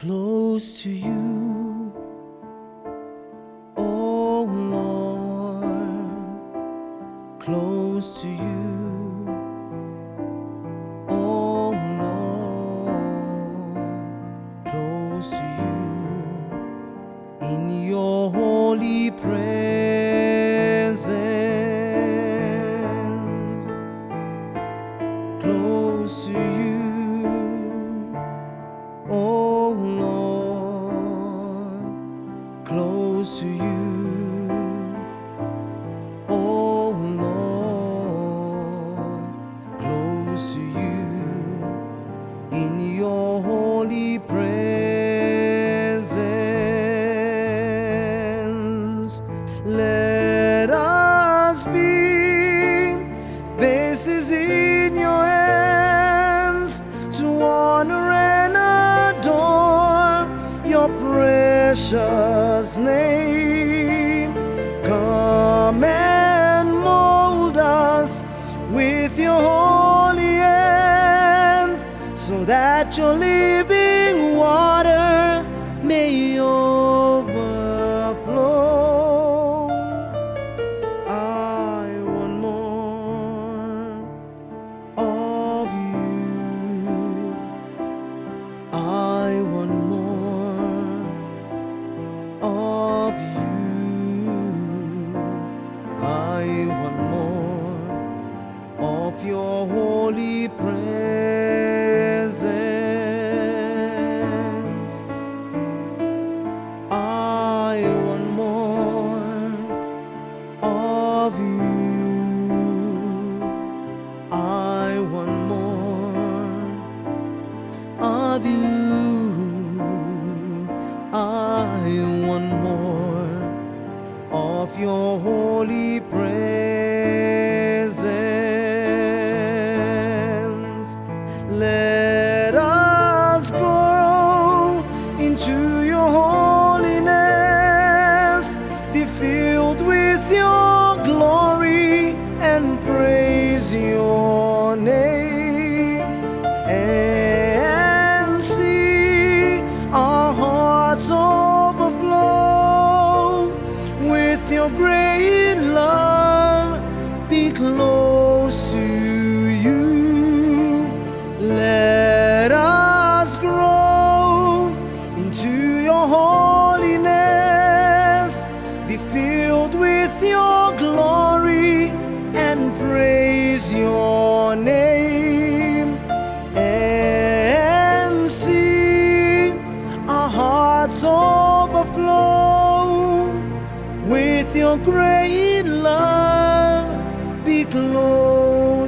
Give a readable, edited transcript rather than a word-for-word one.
close to you, oh Lord, close to you, oh Lord, close to you, in your holy presence, close to you, oh Lord, close to you, oh Lord, close to you, in your holy presence. Let us be vases in your hands to honor and adore your precious name. Come and mold us with your holy hands, so that your living water may overflow. I want more of you. I want more of you. I want more of your holy presence. I want more of you. I want more of you. I want more of your holy presence. Let us go into your holiness, be filled with your glory and praise your name, and see our hearts overflow with your great love. Be close to you. Let us grow into your holiness, be filled with your glory and praise your name, and see our hearts overflow with your great love. Be close